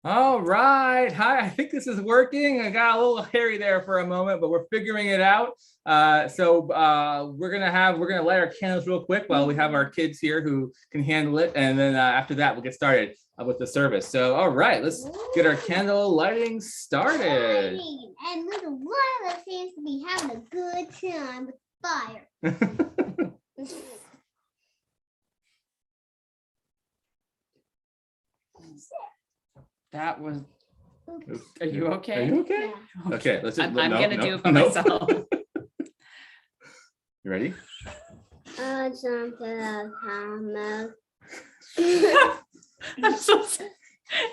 All right. Hi, I think this is working. I got a little hairy there for a moment, but we're figuring it out. We're gonna light our candles real quick while we have our kids here who can handle it, and then after that we'll get started with the service. So, all right, let's get our candle lighting started. And little Lila seems to be having a good time with fire. That was. Are you okay? Are you okay? Yeah. Okay, let's just. I'm gonna do it by myself. You ready? Something I'm so sorry.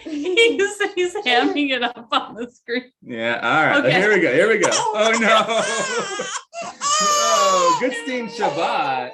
He's hamming it up on the screen. Yeah. All right. Okay. Here we go. Here we go. Oh no! Oh, good steam Shabbat.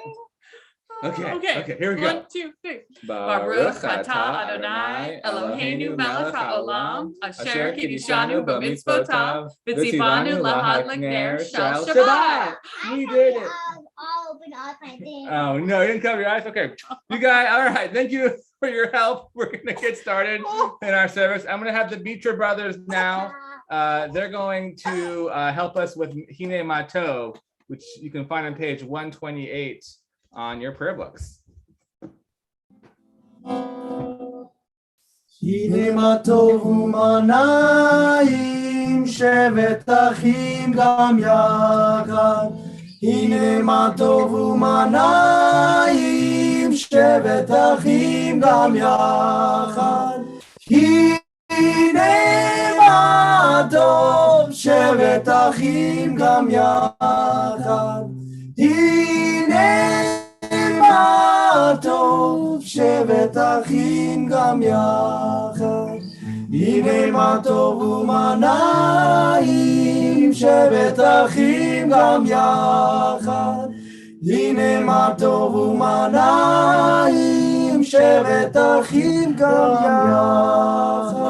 Okay. Here we go. 1, 2, 3. Baruch atah Adonai Eloheinu melech haolam asher kiddushanu b'mitzvotav v'tzivanu lahadlik ner shel Shabbat. We did it. I'll open up my thing. Oh no, you didn't cover your eyes. Okay, you guys. All right. Thank you for your help. We're gonna get started in our service. I'm gonna have the Beecher brothers now. They're going to help us with Hine Matov, which you can find on page 128 on your prayer books. הנה מה טוב ומה נעים, שבת אחים גם יחד. הנה מה טוב ומה נעים, שבת אחים גם יחד. הנה מה טוב, שבת אחים גם יחד. הנה מה טוב, שבת אחים גם יחד. הנה מה טוב ומה נעים, שבת אחים גם יחד. הנה מה טוב ומה נעים, שבת אחים גם יחד.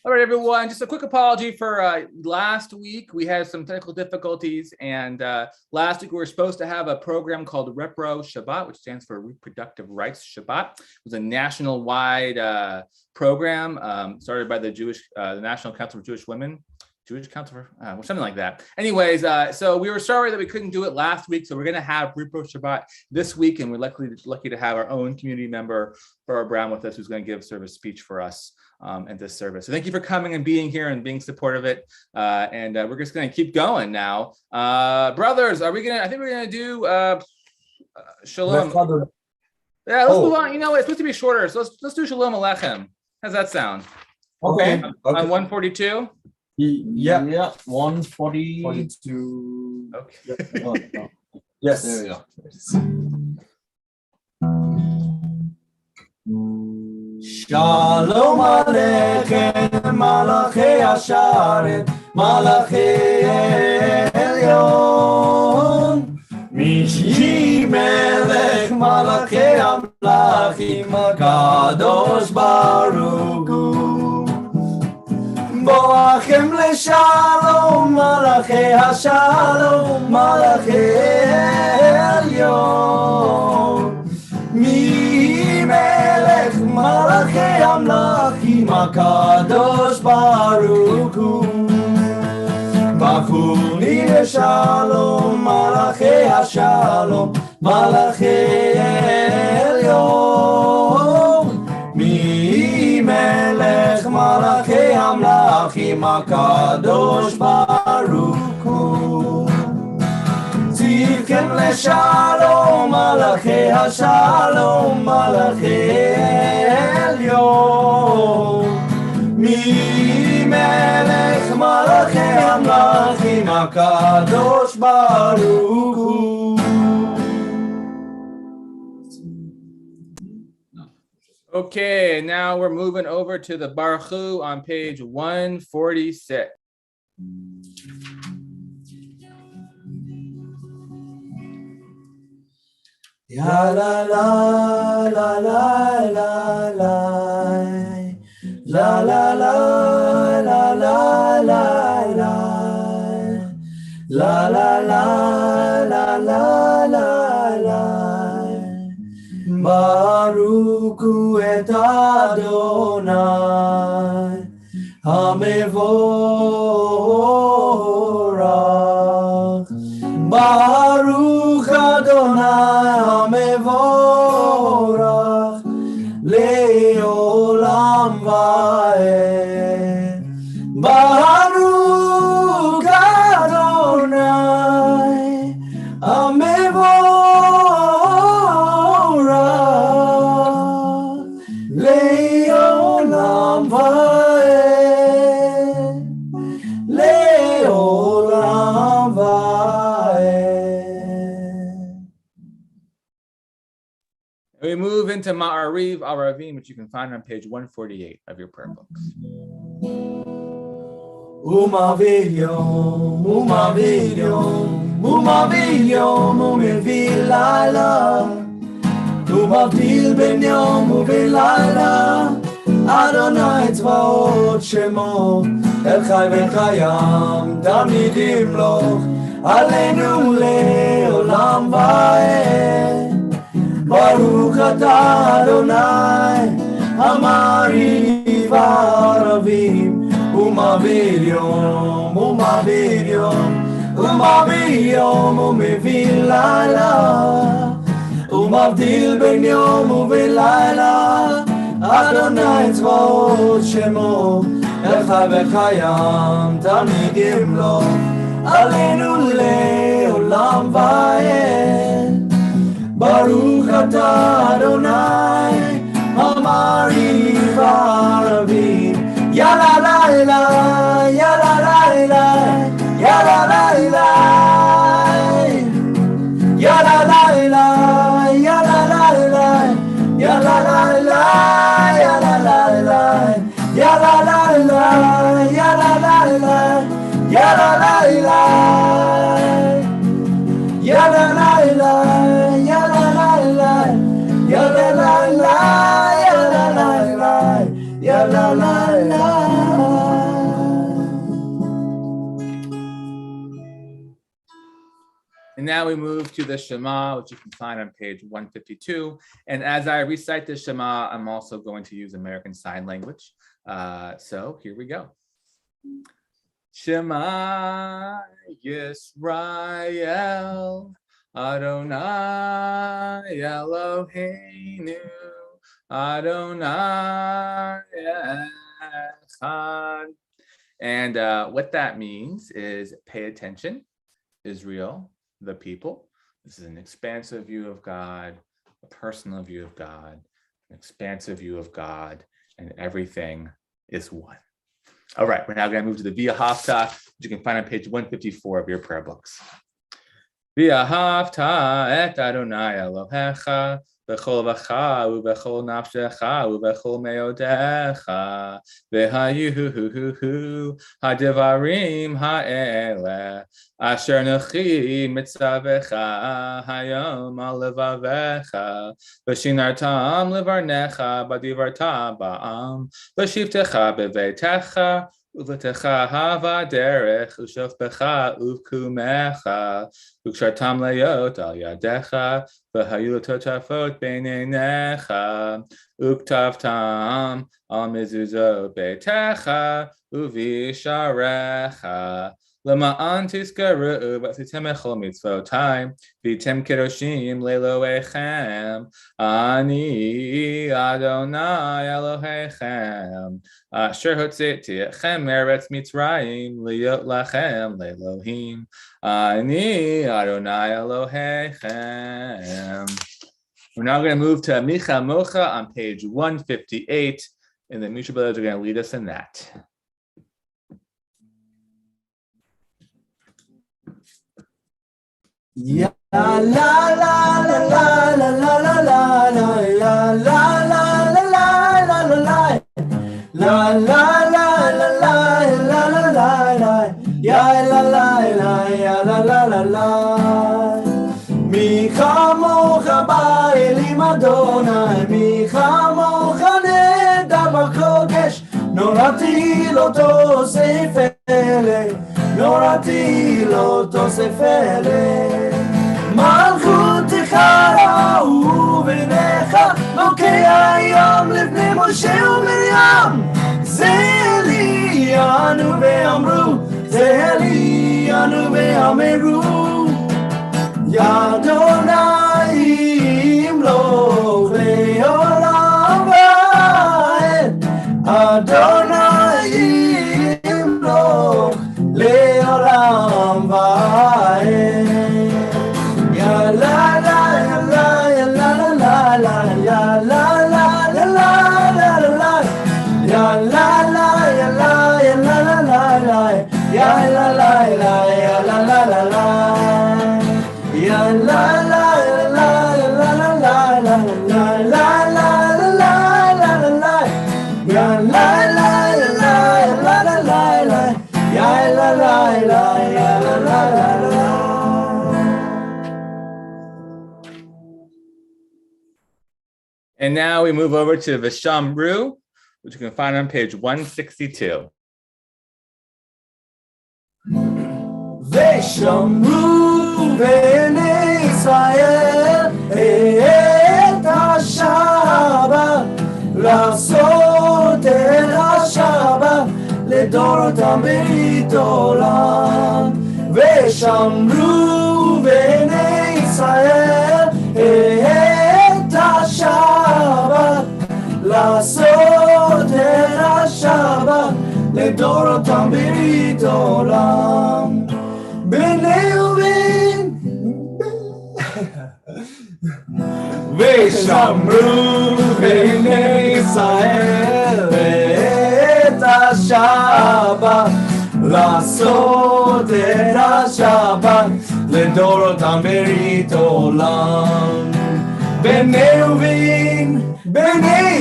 All right, everyone, just a quick apology for last week. We had some technical difficulties, and last week we were supposed to have a program called Repro Shabbat, which stands for Reproductive Rights Shabbat. It was a national-wide program started by the National Council for Jewish Women. Jewish Council for something like that. Anyways, so we were sorry that we couldn't do it last week. So we're going to have Repro Shabbat this week, and we're lucky to have our own community member, Barbara Brown, with us, who's going to give service speech for us in this service. So thank you for coming and being here and being supportive of it. We're just going to keep going now. Brothers, I think we're going to do Shalom. Yeah, let's move on. You know, it's supposed to be shorter, so let's do Shalom Aleichem. How's that sound? Okay. On 142. Yeah, 142. Okay. Yes. There we go. Shalom Aleichem, Malachei Hasharet, Malachei Elyon. Mishi Melech, Malachei Amlachim, Kadosh Baruch Hu. Boachem leshalom, Malachei Hashalom, Malachei Elyon. Mi melech malachei amlachim, HaKadosh Baruch Hu. Bachuni leshalom, Malachei Hashalom, Malachei Elyon. Mi melech malachei amlachim, HaKadosh Baruch Hu. Tzivkem leshalom, Malachei Hashalom, Malachei Elyon. Mi melech malachei amlachim, HaKadosh Baruch Hu. Okay, now we're moving over to the Baruch Hu on page 146. Ya la la la la la la la la la la la la la la la la la la la ברוכו את אדוני המבורך. ברוך אדוני המבורך לעולם ועד. ברוך אדוני המבורך לעולם ועד. לעולם ועד. We move into Ma'ariv Aravim, which you can find on page 148 of your prayer books. ומביא יום, ומביא יום, ומביא יום, ומביא לילה, ומבדיל בין יום ובין לילה, אדוני צבאות שמו, אל חי וקיים, תמיד ימלוך, עלינו לעולם ועד. ברוך אתה אדוני, המעריב הערבים, ומביא יום, ומביא יום, ומביא יום, ומביא לילה, ומבדיל בין יום ובין לילה, אדוני צבאות שמו, אל חי וקיים, תמיד ימלוך, עלינו לעולם ועד. ברוך אתה אדוני, המעריב הערבים. יאללה לילה, יאללה לילה, יאללה לילה, יאללה לילה, יאללה לילה, יאללה לילה, יאללה לילה, יאללה לילה, יאללה לילה, יאללה לילה, יאללה לילה, יאללה לילה, יאללה לילה, יאללה לילה, יאללה לילה. And now we move to the Shema, which you can find on page 152. And as I recite the Shema, I'm also going to use American Sign Language. So here we go. Shema Yisrael, Adonai Eloheinu, Adonai Echad. And what that means is pay attention, Israel, the people. This is an expansive view of God, a personal view of God, an expansive view of God, and everything is one. All right, we're now going to move to the Via Hafta, which you can find on page 154 of your prayer books. Via Hafta et Adonai Elohecha, Bechol vacha ubechol nafshecha ubechol meodecha v'hayuhu hadivarim ha'ele asher nechi mitzavecha hayom al levavecha v'shinartam levarnecha badivarta ba'am v'shivtecha beveitecha Uvatecha hava derech ushofbecha uvkumecha ukshartam layot al yadecha v'hayu totafot beinenecha uktavtam al mezuzot beitecha uvisharecha Lema'an tizkaru v'asitem echol mitzvotai v'tem kedoshim leloechem ani Adonai Elohechem asher hotzeti etchem meretz Mitzrayim liyot lachem le'Elohim ani Adonai Elohechem. We're now going to move to Micha Mocha on page 158, and the Mishnah brothers are going to lead us in that. Ya la la la la la la la la la ya la la la la la la la la la la la la la la ya la la la ya la la la la Mi chamocha ba'elim Adonai Mi chamocha neda b'kodesh Norati lo tosef ele Norati lo tosef ele Malchutecha ra'u v'necha Lokech משה ומרים, זה אלינו ואמרו, זה אלינו ואמרו, יד אדוני ימלוך לעולם ועד, אדוני ימלוך לעולם ועד. יא לה לה יא לה לה לה יא לה לה לה לה לה לה יא לה לה יא לה יא לה לה לה לה יא לה לה יא לה לה לה לה יא לה לה יא לה יא לה לה לה לה לה לה לה לה לה יא לה לה יא לה יא לה לה לה לה יא לה לה יא לה לה לה. And now we move over to Vishamru, which you can find on page 162. ושמרו בני ישראל את השבת, לעשות את השבת לדורותם ברית עולם. ושמרו בני ישראל את השבת, לעשות את השבת לדורותם ברית עולם. בני ובין ושמרו בני ישראל את השבת, לעשות את השבת לדורותם ברית עולם. בני ובין בני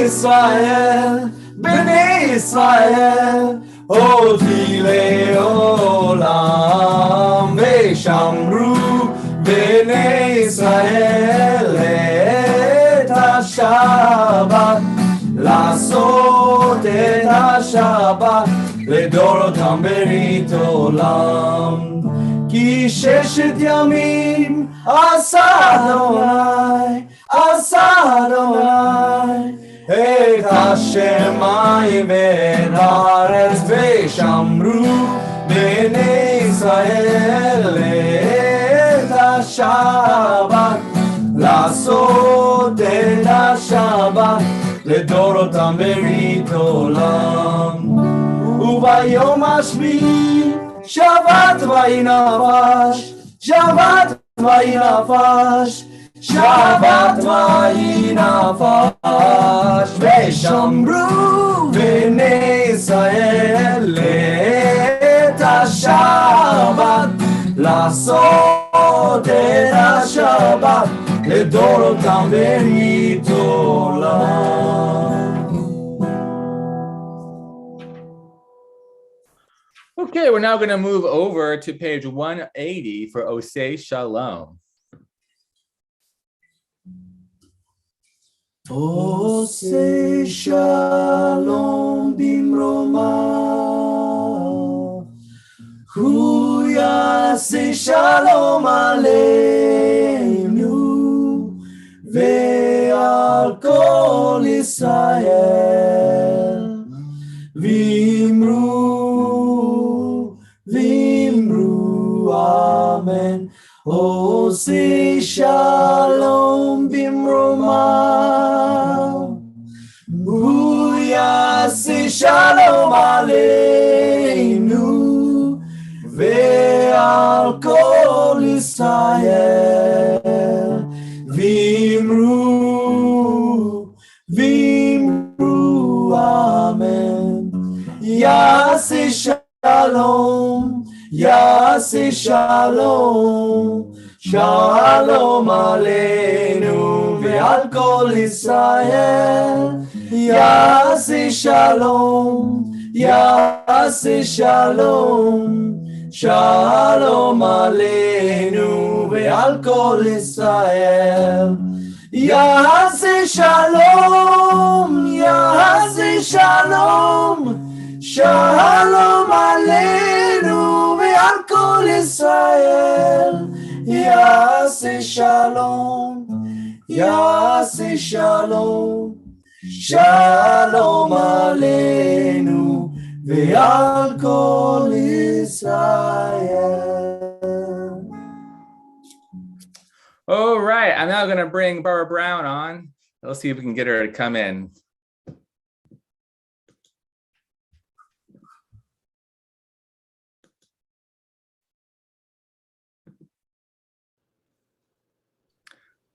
ישראל אותי לעולם. ושמרו בני ישראל את השבת, לעשות את השבת לדורותם ברית עולם. כי 6 ימים עשה אדוני את השמיים ואת הארץ. ושמרו בני ישראל את השבת, לעשות את השבת לדורותם ברית עולם. וביום השביעי שבת ויהי נפש, שבת ויהי נפש, שבת ויהי נפש. ושמרו בני ישראל את השבת, לעשות את השבת לדורותם ברית עולם. Okay, we're now going to move over to page 180 for Osei Shalom. Osei Shalom bimroma, Hu yaseh shalom aleinu ve'al kol Yisrael. Vimru amen. Osei shalom bimroma, Hu yaseh shalom aleinu ve'al kol Yisrael. Vimru amen. Yaseh shalom, shalom aleinu ve'al kol Yisrael. Yaseh shalom, shalom aleinu ve'al kol Yisrael. Yaseh shalom, shalom aleinu ve'al kol Yisrael. Yaseh shalom, Shalom Aleinu ve'al kol Israel. All right, I'm now going to bring Barbara Brown on. Let's see if we can get her to come in.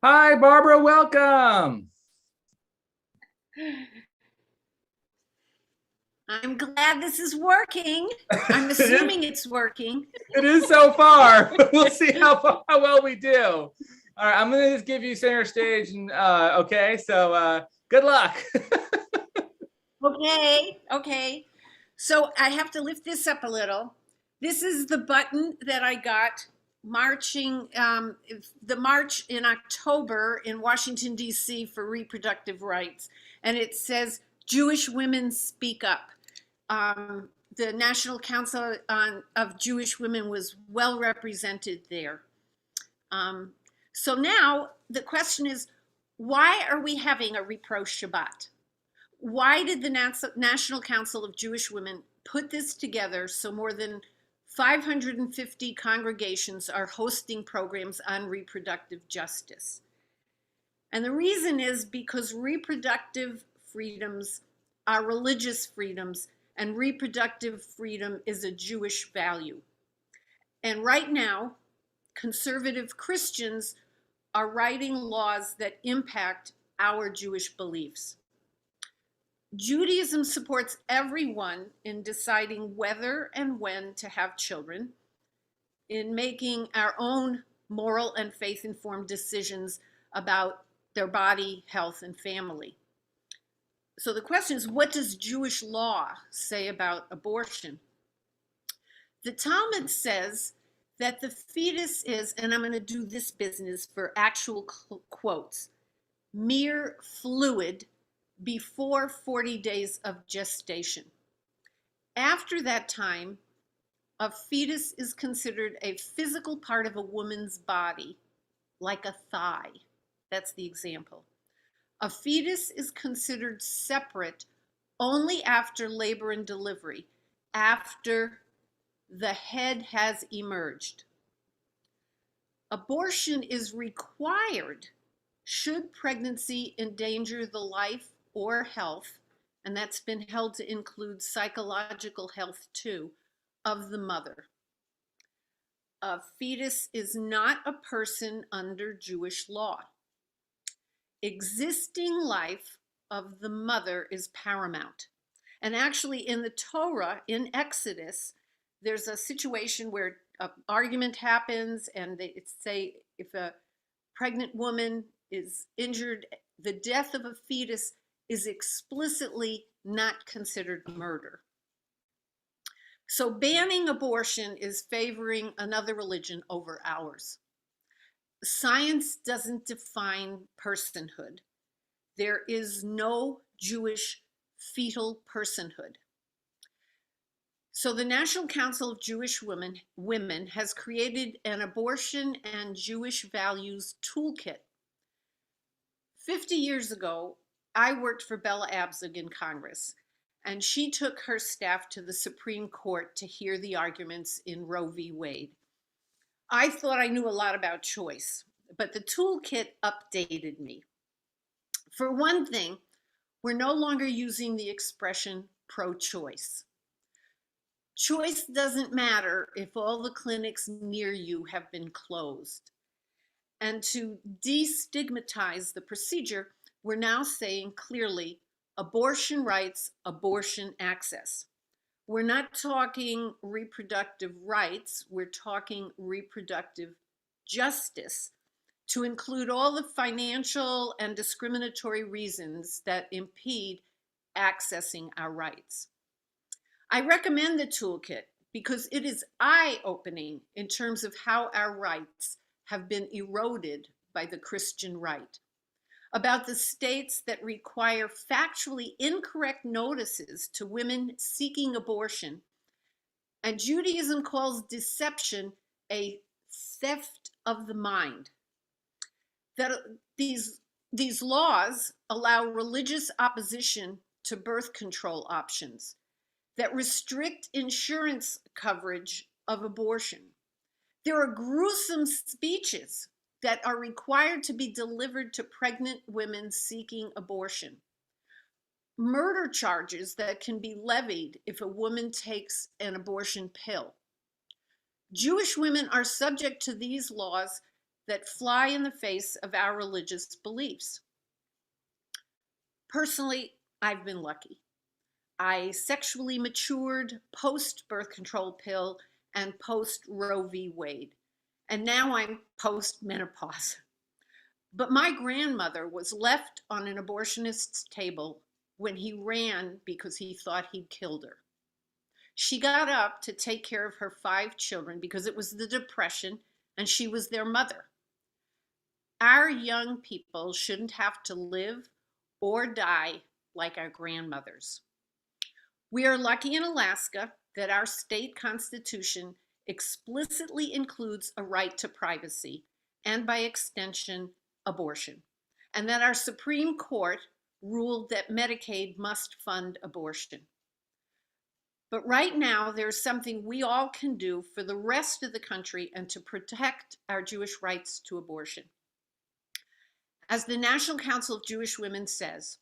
Hi, Barbara, welcome. I'm glad this is working. I'm assuming it's working. It is so far. We'll see how well we do. All right, I'm going to just give you center stage. And okay, so good luck. Okay. So I have to lift this up a little. This is the button that I got marching, the march in October in Washington, D.C. for reproductive rights. And it says, Jewish women speak up. The National Council of Jewish Women was well represented there. So now the question is, why are we having a Repro Shabbat? Why did the National Council of Jewish Women put this together so more than 550 congregations are hosting programs on reproductive justice? And the reason is because reproductive freedoms are religious freedoms, and reproductive freedom is a Jewish value. And right now, conservative Christians are writing laws that impact our Jewish beliefs. Judaism supports everyone in deciding whether and when to have children, in making our own moral and faith-informed decisions about their body, health, and family. So the question is, what does Jewish law say about abortion? The Talmud says that the fetus is, and I'm going to do this business for actual quotes, mere fluid before 40 days of gestation. After that time, a fetus is considered a physical part of a woman's body, like a thigh. That's the example. A fetus is considered separate only after labor and delivery, after the head has emerged. Abortion is required should pregnancy endanger the life or health, and that's been held to include psychological health too, of the mother. A fetus is not a person under Jewish law. Existing life of the mother is paramount. And actually in the Torah, in Exodus, there's a situation where an argument happens and they say if a pregnant woman is injured, the death of a fetus is explicitly not considered murder. So banning abortion is favoring another religion over ours. Science doesn't define personhood. There is no Jewish fetal personhood. So the National Council of Jewish Women has created an abortion and Jewish values toolkit. 50 years ago, I worked for Bella Abzug in Congress, and she took her staff to the Supreme Court to hear the arguments in Roe v. Wade. I thought I knew a lot about choice, but the toolkit updated me. For one thing, we're no longer using the expression pro-choice. Choice doesn't matter if all the clinics near you have been closed. And to destigmatize the procedure, we're now saying clearly abortion rights, abortion access. We're not talking reproductive rights, we're talking reproductive justice, to include all the financial and discriminatory reasons that impede accessing our rights. I recommend the toolkit because it is eye-opening in terms of how our rights have been eroded by the Christian right, about the states that require factually incorrect notices to women seeking abortion, and Judaism calls deception a theft of the mind. That these These laws allow religious opposition to birth control options that restrict insurance coverage of abortion. There are gruesome speeches that are required to be delivered to pregnant women seeking abortion. Murder charges that can be levied if a woman takes an abortion pill. Jewish women are subject to these laws that fly in the face of our religious beliefs. Personally, I've been lucky. I sexually matured post-birth control pill and post-Roe v. Wade, and now I'm post-menopause. But my grandmother was left on an abortionist's table when he ran because he thought he'd killed her. She got up to take care of her 5 children because it was the Depression and she was their mother. Our young people shouldn't have to live or die like our grandmothers. We are lucky in Alaska that our state constitution explicitly includes a right to privacy and, by extension, abortion, and that our Supreme Court ruled that Medicaid must fund abortion. But right now, there's something we all can do for the rest of the country and to protect our Jewish rights to abortion. As the National Council of Jewish Women says,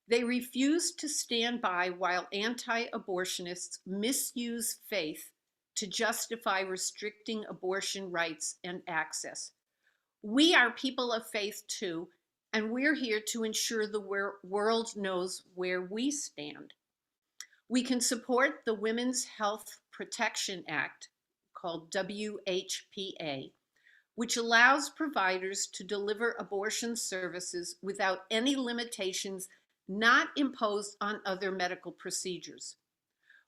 they refuse to stand by while anti-abortionists misuse faith to justify restricting abortion rights and access. We are people of faith too, and we're here to ensure the world knows where we stand. We can support the Women's Health Protection Act, called WHPA, which allows providers to deliver abortion services without any limitations not imposed on other medical procedures.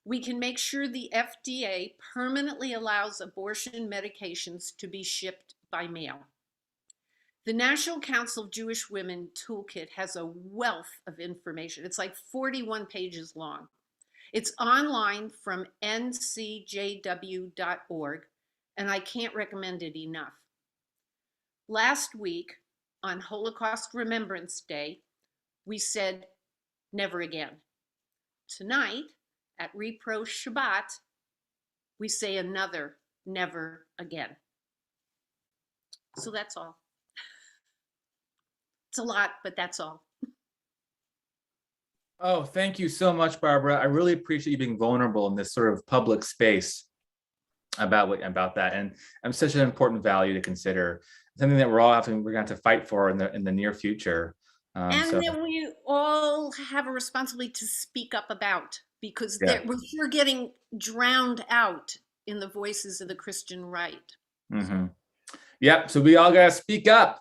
We can make sure the FDA permanently allows abortion medications to be shipped by mail. The National Council of Jewish Women Toolkit has a wealth of information. It's like 41 pages long. It's online from ncjw.org, and I can't recommend it enough. Last week, on Holocaust Remembrance Day, we said, never again. Tonight, at Repro Shabbat, we say another never again. So that's all. It's a lot, but that's all. Oh, thank you so much, Barbara. I really appreciate you being vulnerable in this sort of public space about that, and such an important value to consider. Something that we're going to have to fight for in the near future. And that we all have a responsibility to speak up about, because we're getting drowned out in the voices of the Christian right. Mm-hmm. Yep. So we all got to speak up.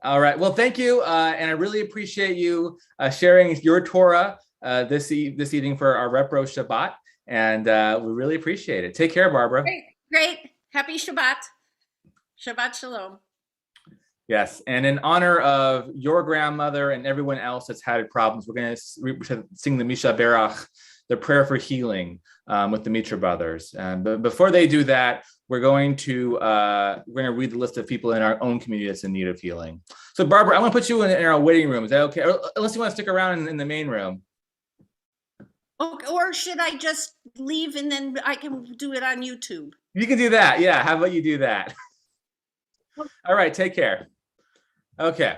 All right. Well, thank you, and I really appreciate you sharing your Torah this evening for our Repro Shabbat, and we really appreciate it. Take care, Barbara. Great. Happy Shabbat. Shabbat Shalom. Yes, and in honor of your grandmother and everyone else that's had problems, we're going to sing the Misha Berach, the prayer for healing, with the Mitra brothers. But before they do that, we're going to read the list of people in our own community that's in need of healing. So, Barbara, I'm going to put you in our waiting room. Is that okay? Or, unless you want to stick around in the main room. Okay, or should I just leave and then I can do it on YouTube? You can do that. Yeah. How about you do that? All right. Take care. Okay.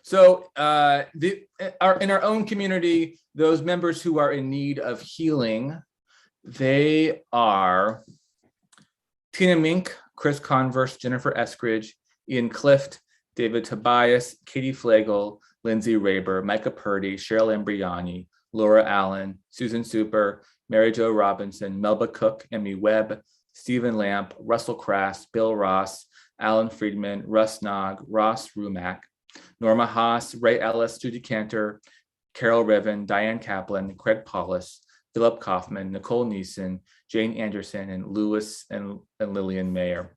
So in our own community, those members who are in need of healing, they are Tina Mink, Chris Converse, Jennifer Eskridge, Ian Clift, David Tobias, Katie Flagel, Lindsay Raber, Micah Purdy, Cheryl Ambriani, Laura Allen, Susan Super, Mary Jo Robinson, Melba Cook, Emmy Webb, Stephen Lamp, Russell Crass, Bill Ross, Alan Friedman, Russ Nog, Ross Rumack, Norma Haas, Ray Ellis, Judy Cantor, Carol Riven, Diane Kaplan, Craig Paulus, Philip Kaufman, Nicole Neeson, Jane Anderson, and Lewis and Lillian Mayer.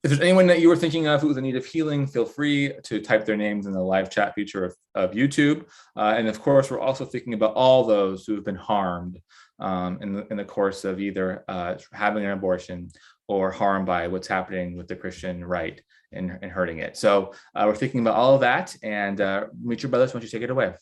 If there's anyone that you were thinking of who's in need of healing, feel free to type their names in the live chat feature of YouTube. And of course, we're also thinking about all those who have been harmed in the course of either having an abortion or harmed by what's happening with the Christian right and hurting it. So we're thinking about all of that. And meet your brothers. Why don't you take it away?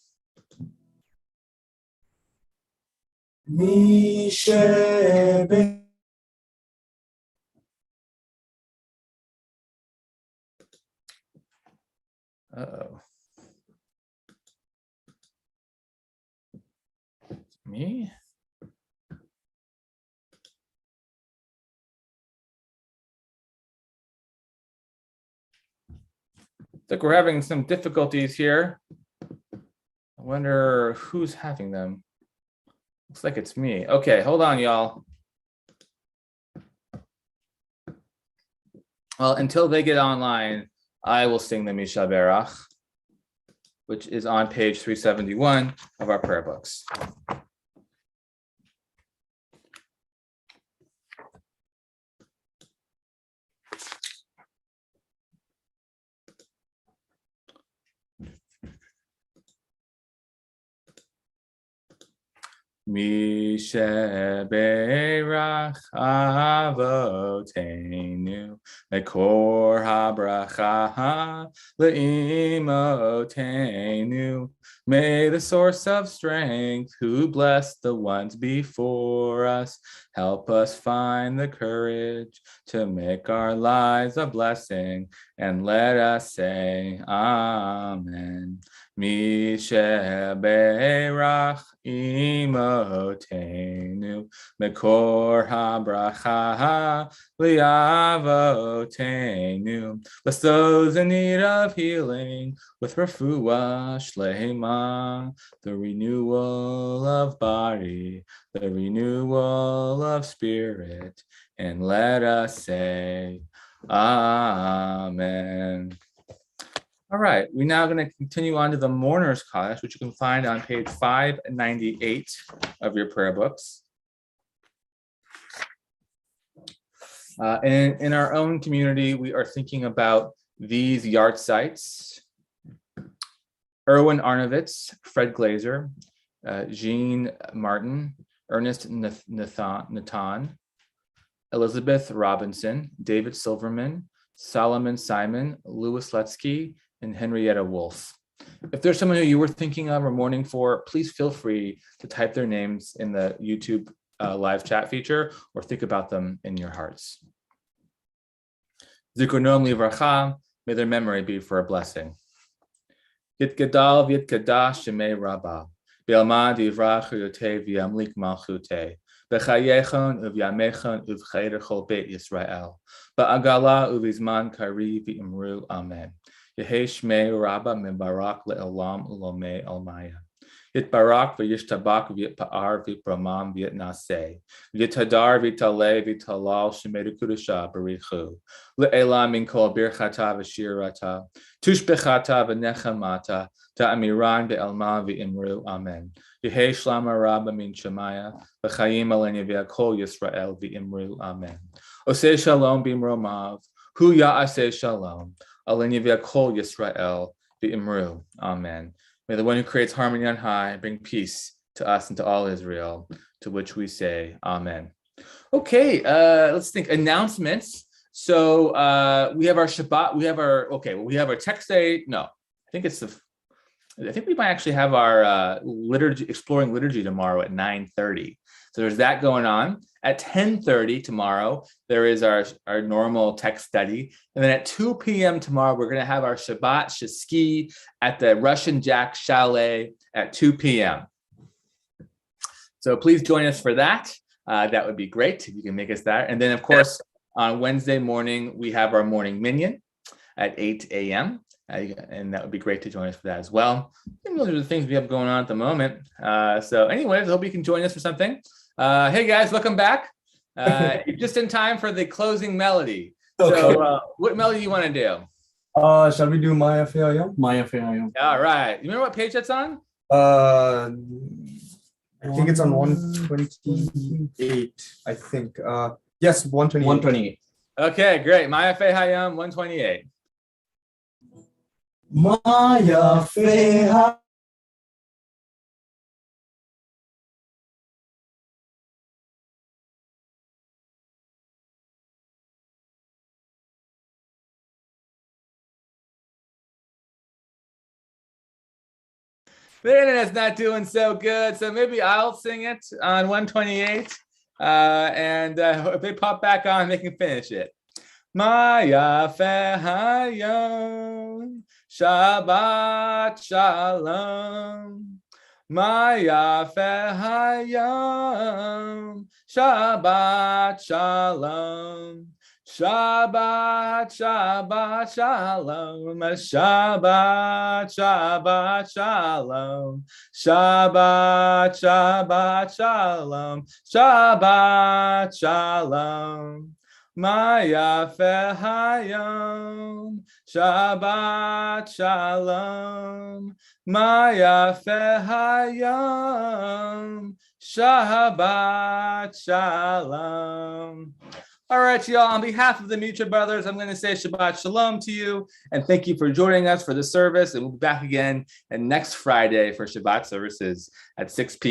Uh-oh. Me? Looks like we're having some difficulties here. I wonder who's having them. Looks like it's me. Okay, hold on, y'all. Well, until they get online, I will sing the Misha Berach, which is on page 371 of our prayer books. Misha Berach Avotenu Mekor HaBracha Le'imotenu. May the source of strength, who blessed the ones before us, help us find the courage to make our lives a blessing, and let us say Amen. Misha Berach Imotenu Mekor HaBracha Liavotenu. Bless those in need of healing with refuah shlema, the renewal of body, the renewal of spirit, and let us say Amen. All right, we're now going to continue on to the Mourner's Kaddish, which you can find on page 598 of your prayer books. In our own community, we are thinking about these yard sites: Erwin Arnovitz, Fred Glazer, Jean Martin, Ernest Nathan, Elizabeth Robinson, David Silverman, Solomon Simon, Louis Letsky, and Henrietta Wolf. If there's someone who you were thinking of or mourning for, please feel free to type their names in the YouTube live chat feature or think about them in your hearts. Zikronom livracha, may their memory be for a blessing. Yit gadal v'yit kadash shemei rabba, b'alma divrach yotev v'yamlik malchute, b'chayechon u'v'yamechon u'v'cheder chol beit Yisrael, ba'agala u'v'zman kari v'imru amen. Yehi shmei rabba mebarak le'olam u'lomei almaya. Yitbarak v'yishtabak v'yitpa'ar v'yitbramam v'yitnaseh. V'yitadar v'yitaleh v'yitalal shemei kudusha barichu. Le'elam min kol birchata v'shirata. Tushbechata v'nechamata. Ta'amiran v'elma v'imru amen. Yehi shlama rabba min shemaya. V'chayim alen v'yakol Yisrael v'imru amen. Oseh shalom b'imromav. Hu ya'aseh shalom. Alen v'yakol Yisrael v'imru amen. May the one who creates harmony on high bring peace to us and to all Israel, to which we say Amen. Okay, let's think. Announcements. So we have our Shabbat. We have our text day. No, I think we might actually have our liturgy, exploring liturgy tomorrow at 9:30. So there's that going on. At 10:30 tomorrow, there is our normal text study. And then at 2 p.m. tomorrow, we're going to have our Shabbat Sheski at the Russian Jack Chalet at 2 p.m. So please join us for that. That would be great if you can make us that. And then, of course, on Wednesday morning, we have our morning minyan at 8 a.m. And that would be great to join us for that as well. And those are the things we have going on at the moment. So anyways, I hope you can join us for something. Hey guys, welcome back. You're just in time for the closing melody. Okay. So what melody do you want to do? Shall we do Maya Fe'ayom? Maya Fe'ayom. All right. You remember what page that's on? I think it's on 128, I think. Yes, 128. 128. Okay, great. Maya Fe'ayom, 128. Maya Fe'ayom. The internet's not doing so good, so maybe I'll sing it on 128. And if they pop back on, they can finish it. Maya Hayom, Shabbat Shalom. Maya Hayom, Shabbat Shalom. Shabbat, Shabbat, Shalom, Shabbat, Shabbat, Shalom, Shabbat, Shabbat, Shalom, Shabbat, Shalom. Maya Hayom, Shabbat, Shalom, Maya Hayom, Shabbat, Shalom. All right, y'all, on behalf of the Mutual Brothers, I'm going to say Shabbat Shalom to you, and thank you for joining us for the service, and we'll be back again next Friday for Shabbat services at 6 p.m.